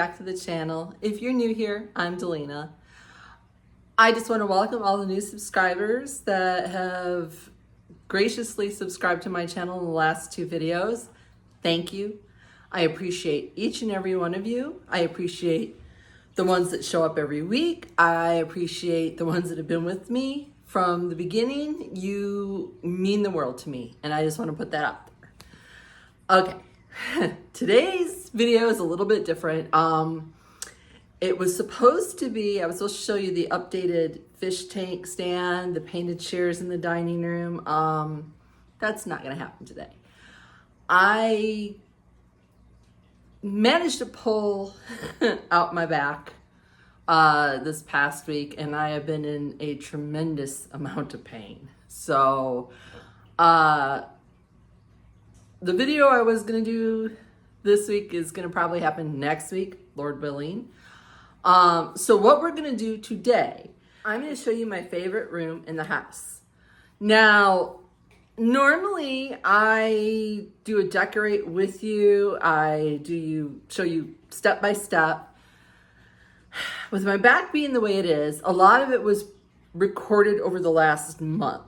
back to the channel. If you're new here, I'm Delina. I just want to welcome all the new subscribers that have graciously subscribed to my channel in the last 2 videos. Thank you. I appreciate each and every one of you. I appreciate the ones that show up every week. I appreciate the ones that have been with me from the beginning. You mean the world to me, and I just want to put that out there. Okay, today's video is a little bit different. It was supposed to be, I was supposed to show you the updated fish tank stand, the painted chairs in the dining room. That's not gonna happen today. I managed to pull out my back this past week, and I have been in a tremendous amount of pain. So the video I was gonna do this week is gonna probably happen next week, Lord willing. So what we're gonna do today, I'm gonna show you my favorite room in the house. Now, normally I do a decorate with you. Show you step by step. With my back being the way it is, a lot of it was recorded over the last month.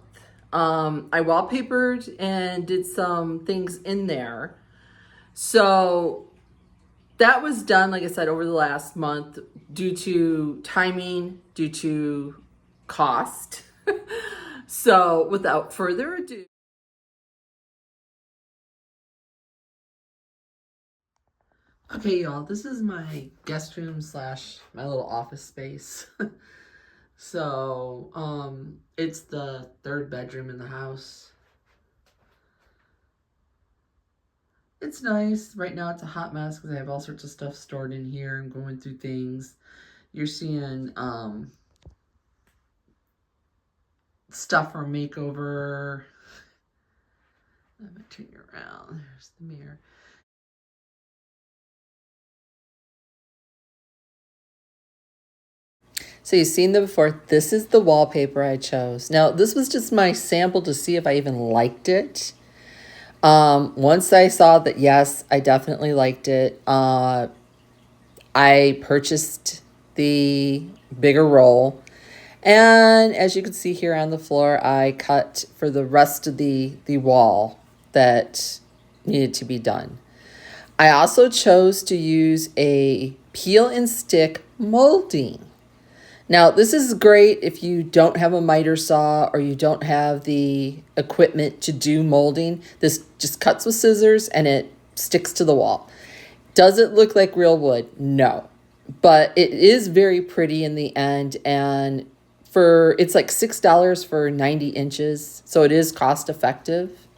I wallpapered and did some things in there. So that was done, like I said, over the last month due to timing, due to cost. So without further ado, okay, y'all, this is my guest room slash my little office space. So, it's the 3rd bedroom in the house. It's nice. Right now it's a hot mess because I have all sorts of stuff stored in here. I'm going through things. You're seeing, stuff from Makeover. Let me turn you around. There's the mirror. So you've seen them before. This is the wallpaper I chose. Now, this was just my sample to see if I even liked it. Once I saw that, yes, I definitely liked it. I purchased the bigger roll. And as you can see here on the floor, I cut for the rest of the wall that needed to be done. I also chose to use a peel and stick molding. Now, this is great if you don't have a miter saw or you don't have the equipment to do molding. This just cuts with scissors and it sticks to the wall. Does it look like real wood? No. But it is very pretty in the end, and it's like $6 for 90 inches, so it is cost effective.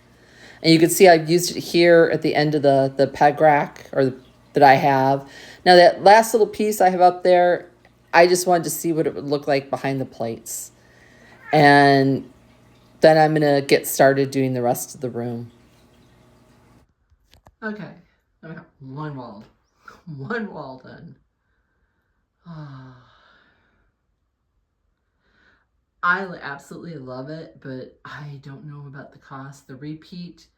And you can see I've used it here at the end of the peg rack that I have. Now that last little piece I have up there, I just wanted to see what it would look like behind the plates. And then I'm going to get started doing the rest of the room. Okay, I got one wall done. I absolutely love it, but I don't know about the cost. The repeat,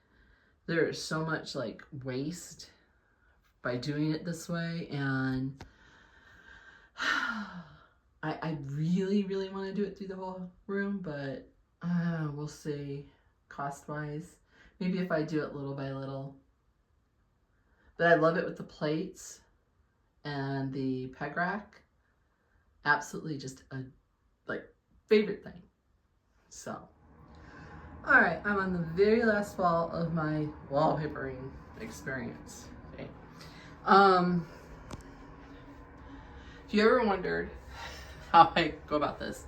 there is so much like waste by doing it this way, and I really, really want to do it through the whole room, but we'll see cost-wise. Maybe if I do it little by little. But I love it with the plates and the peg rack. Absolutely just a favorite thing. So, all right, I'm on the very last wall of my wallpapering experience. Okay. If you ever wondered how I go about this,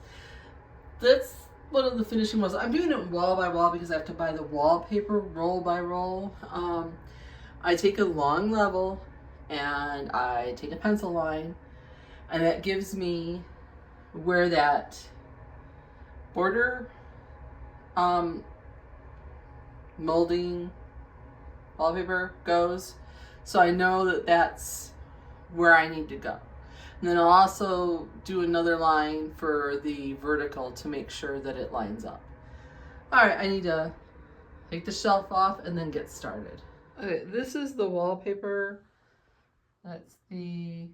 that's one of the finishing ones. I'm doing it wall by wall because I have to buy the wallpaper roll by roll. I take a long level and I take a pencil line, and that gives me where that border molding wallpaper goes, so I know that that's where I need to go. And then I'll also do another line for the vertical to make sure that it lines up. All right, I need to take the shelf off and then get started. Okay, this is the wallpaper. That's the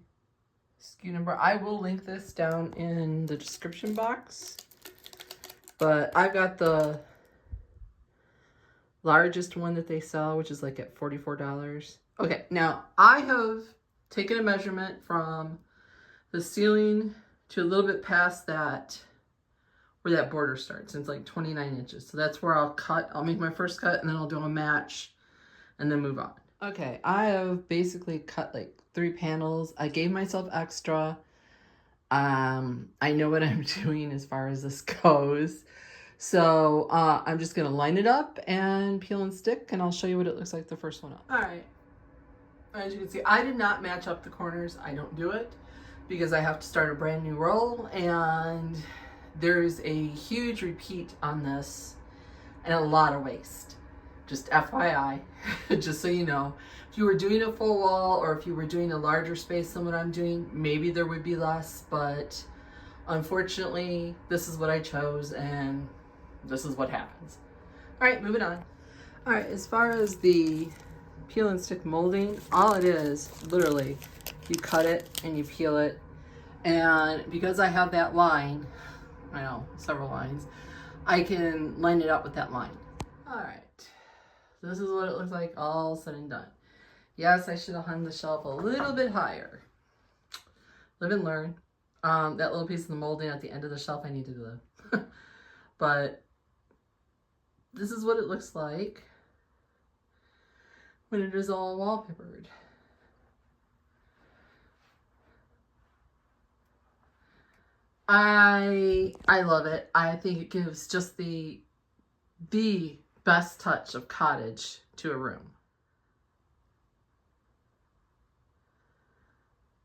SKU number. I will link this down in the description box. But I got the largest one that they sell, which is like at $44. Okay, now I have taken a measurement from the ceiling to a little bit past that, where that border starts. It's like 29 inches. So that's where I'll cut. I'll make my first cut and then I'll do a match and then move on. Okay, I have basically cut like 3 panels. I gave myself extra. I know what I'm doing as far as this goes. So I'm just gonna line it up and peel and stick, and I'll show you what it looks like the first one up. All right, as you can see, I did not match up the corners. I don't do it because I have to start a brand new roll, and there's a huge repeat on this and a lot of waste. Just FYI, just so you know. If you were doing a full wall or if you were doing a larger space than what I'm doing, maybe there would be less, but unfortunately, this is what I chose and this is what happens. All right, moving on. All right, as far as the peel and stick molding, all it is, literally, you cut it and you peel it. And because I have that line, I know, several lines, I can line it up with that line. All right, this is what it looks like all said and done. Yes, I should have hung the shelf a little bit higher. Live and learn. That little piece of the molding at the end of the shelf, I need to do. But this is what it looks like when it is all wallpapered. I love it. I think it gives just the best touch of cottage to a room.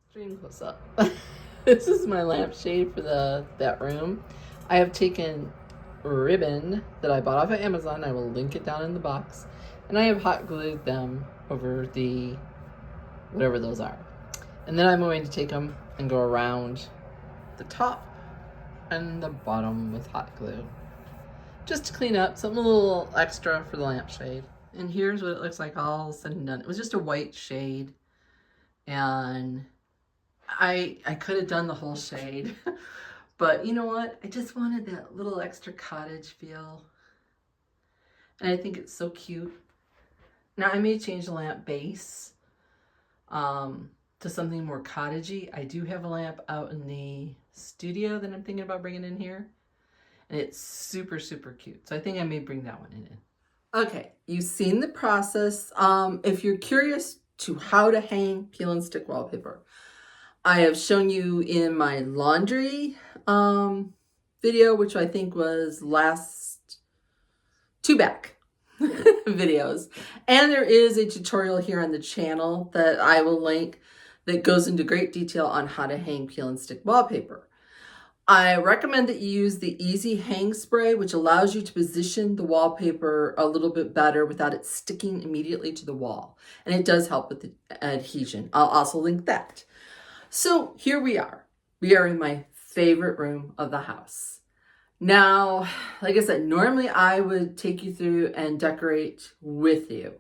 Stream close up. This is my lampshade for that room. I have taken ribbon that I bought off of Amazon. I will link it down in the box. And I have hot glued them over the whatever those are. And then I'm going to take them and go around the top and the bottom with hot glue. Just to clean up, something a little extra for the lampshade. And here's what it looks like all said and done. It was just a white shade. And I could have done the whole shade, but you know what? I just wanted that little extra cottage feel. And I think it's so cute. Now I may change the lamp base to something more cottagey. I do have a lamp out in the studio that I'm thinking about bringing in here. And it's super, super cute. So I think I may bring that one in. Okay, you've seen the process. If you're curious to how to hang peel and stick wallpaper, I have shown you in my laundry video, which I think was last 2 back videos. And there is a tutorial here on the channel that I will link that goes into great detail on how to hang peel and stick wallpaper. I recommend that you use the Easy Hang Spray, which allows you to position the wallpaper a little bit better without it sticking immediately to the wall. And it does help with the adhesion. I'll also link that. So here we are. We are in my favorite room of the house. Now, like I said, normally I would take you through and decorate with you.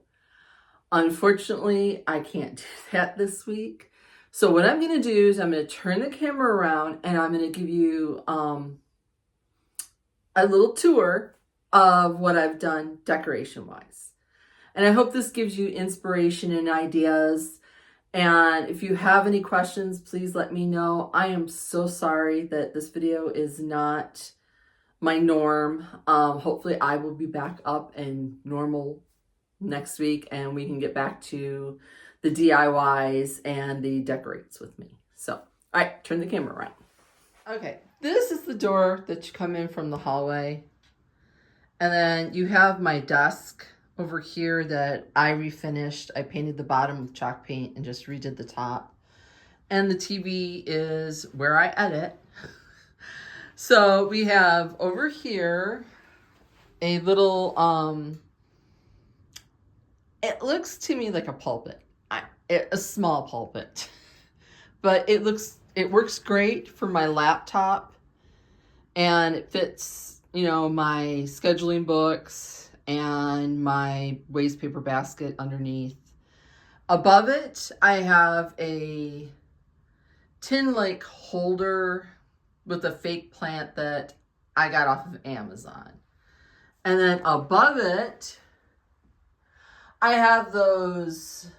Unfortunately, I can't do that this week. So what I'm going to do is I'm going to turn the camera around and I'm going to give you a little tour of what I've done decoration-wise. And I hope this gives you inspiration and ideas. And if you have any questions, please let me know. I am so sorry that this video is not my norm. Hopefully I will be back up and normal next week and we can get back to the DIYs and the decorates with me. So, all right, turn the camera around. Okay, this is the door that you come in from the hallway. And then you have my desk over here that I refinished. I painted the bottom with chalk paint and just redid the top. And the TV is where I edit. So we have over here a little, it looks to me like a pulpit, a small pulpit, but it works great for my laptop and it fits, you know, my scheduling books and my waste paper basket underneath. Above it, I have a tin like holder with a fake plant that I got off of Amazon. And then above it, I have those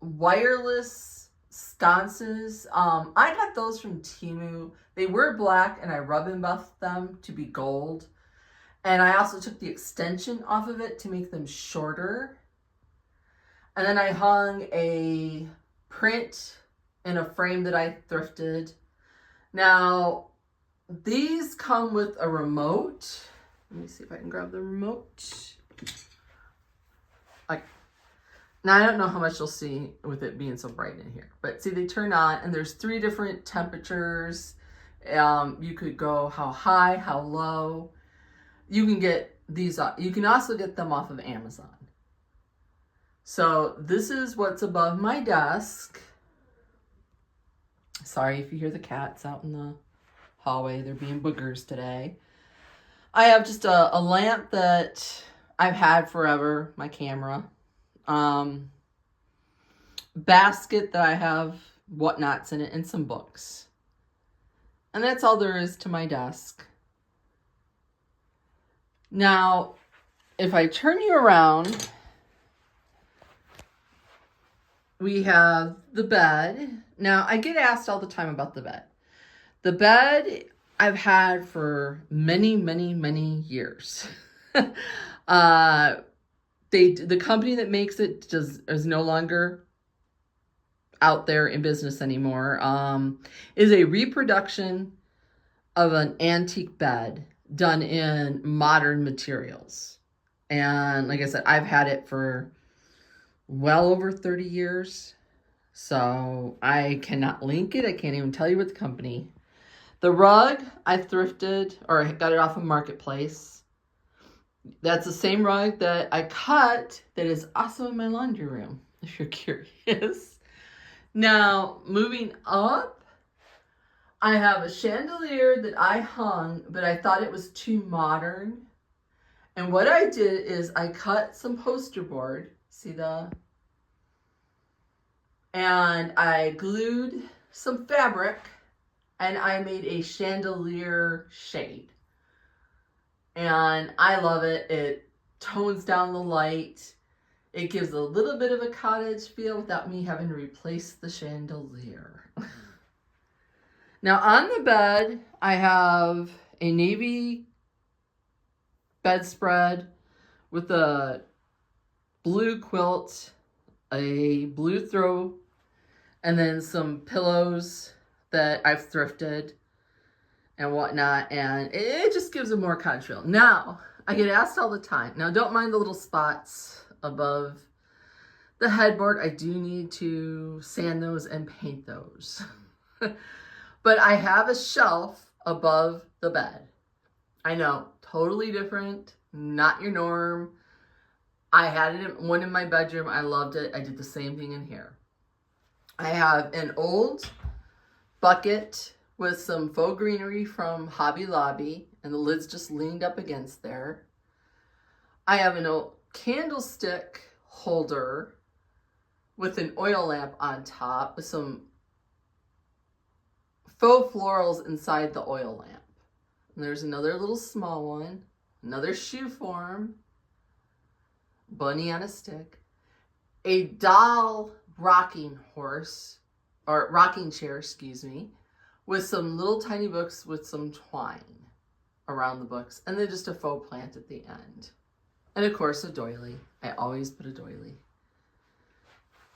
wireless sconces. I got those from Temu. They were black and I rub and buffed them to be gold. And I also took the extension off of it to make them shorter. And then I hung a print in a frame that I thrifted. Now, these come with a remote. Let me see if I can grab the remote. Now, I don't know how much you'll see with it being so bright in here. But see, they turn on, and there's 3 different temperatures. You could go how high, how low. You can get these. You can also get them off of Amazon. So this is what's above my desk. Sorry if you hear the cats out in the hallway. They're being boogers today. I have just a lamp that I've had forever, my camera. Basket that I have whatnots in it and some books. And that's all there is to my desk. Now, if I turn you around, we have the bed. Now, I get asked all the time about the bed. The bed I've had for many, many, many years. The company that makes it is no longer out there in business anymore. Is a reproduction of an antique bed done in modern materials. And like I said, I've had it for well over 30 years. So I cannot link it. I can't even tell you what the company. The rug I thrifted or got it off of Marketplace. That's the same rug that I cut that is also in my laundry room, if you're curious. Now, moving up, I have a chandelier that I hung, but I thought it was too modern. And what I did is I cut some poster board. See and I glued some fabric and I made a chandelier shade. And I love it. It tones down the light. It gives a little bit of a cottage feel without me having to replace the chandelier. Now on the bed, I have a navy bedspread with a blue quilt, a blue throw, and then some pillows that I've thrifted and whatnot, and it just gives a more cottage feel. Now, I get asked all the time. Now, don't mind the little spots above the headboard. I do need to sand those and paint those. But I have a shelf above the bed. I know, totally different, not your norm. I had one in my bedroom. I loved it. I did the same thing in here. I have an old bucket with some faux greenery from Hobby Lobby, and the lid's just leaned up against there. I have an old candlestick holder with an oil lamp on top with some faux florals inside the oil lamp. And there's another little small one, another shoe form, bunny on a stick, a doll rocking chair, excuse me, with some little tiny books with some twine around the books, and then just a faux plant at the end. And of course, a doily. I always put a doily.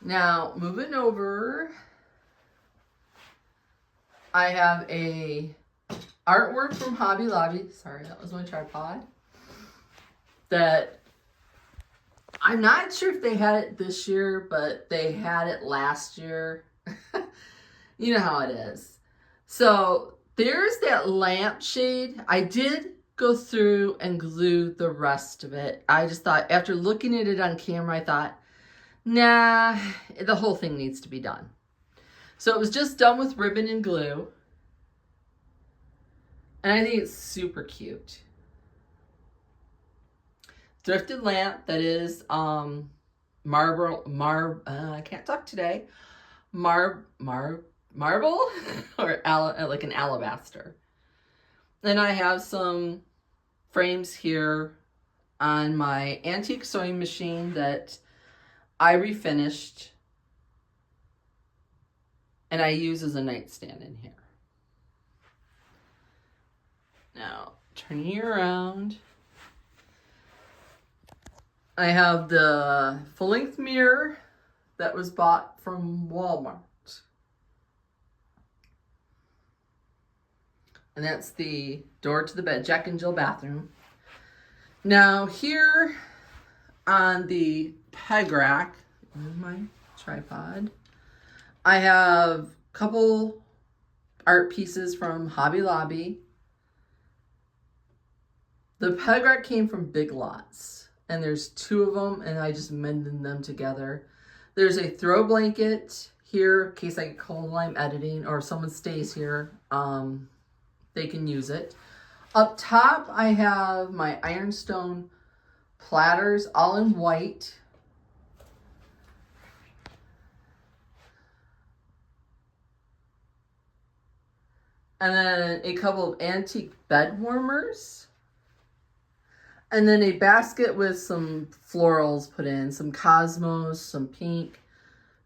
Now, moving over, I have a artwork from Hobby Lobby. Sorry, that was my tripod. That I'm not sure if they had it this year, but they had it last year. You know how it is. So there's that lampshade. I did go through and glue the rest of it. I just thought, after looking at it on camera, I thought, nah, the whole thing needs to be done. So it was just done with ribbon and glue. And I think it's super cute. Thrifted lamp that is I can't talk today. marble or like an alabaster. Then I have some frames here on my antique sewing machine that I refinished and I use as a nightstand in here. Now, turning you around, I have the full-length mirror that was bought from Walmart. And that's the door to the bed, Jack and Jill bathroom. Now here on the peg rack, on my tripod, I have a couple art pieces from Hobby Lobby. The peg rack came from Big Lots, and there's 2 of them, and I just mended them together. There's a throw blanket here in case I get cold while I'm editing, or if someone stays here, they can use it. Up top, I have my ironstone platters, all in white. And then a couple of antique bed warmers. And then a basket with some florals put in, some cosmos, some pink,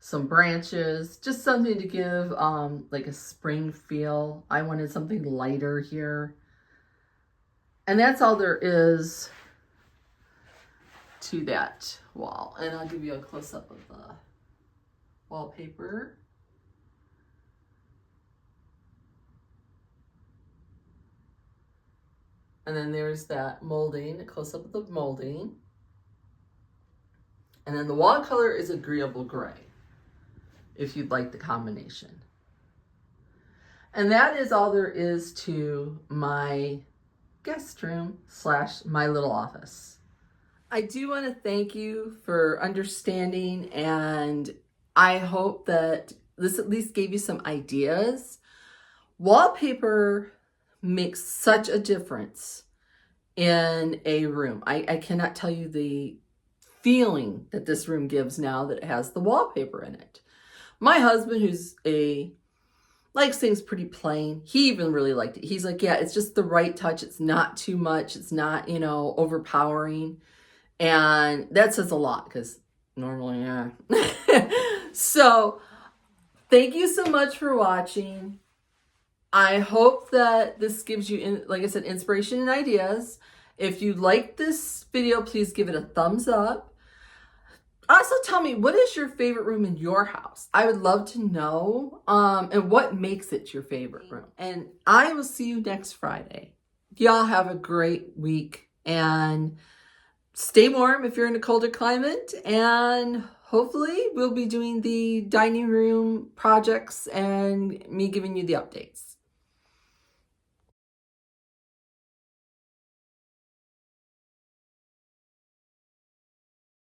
some branches, just something to give like a spring feel. I wanted something lighter here. And that's all there is to that wall. And I'll give you a close-up of the wallpaper. And then there's that molding, a close-up of the molding. And then the wall color is agreeable gray, if you'd like the combination. And that is all there is to my guest room / my little office. I do want to thank you for understanding, and I hope that this at least gave you some ideas. Wallpaper makes such a difference in a room. I cannot tell you the feeling that this room gives now that it has the wallpaper in it. My husband, who's likes things pretty plain, he even really liked it. He's like, yeah, it's just the right touch. It's not too much. It's not, overpowering. And that says a lot because normally, yeah. So thank you so much for watching. I hope that this gives you, like I said, inspiration and ideas. If you like this video, please give it a thumbs up. Also, tell me, what is your favorite room in your house? I would love to know, and what makes it your favorite room. And I will see you next Friday. Y'all have a great week, and stay warm if you're in a colder climate, and hopefully we'll be doing the dining room projects and me giving you the updates.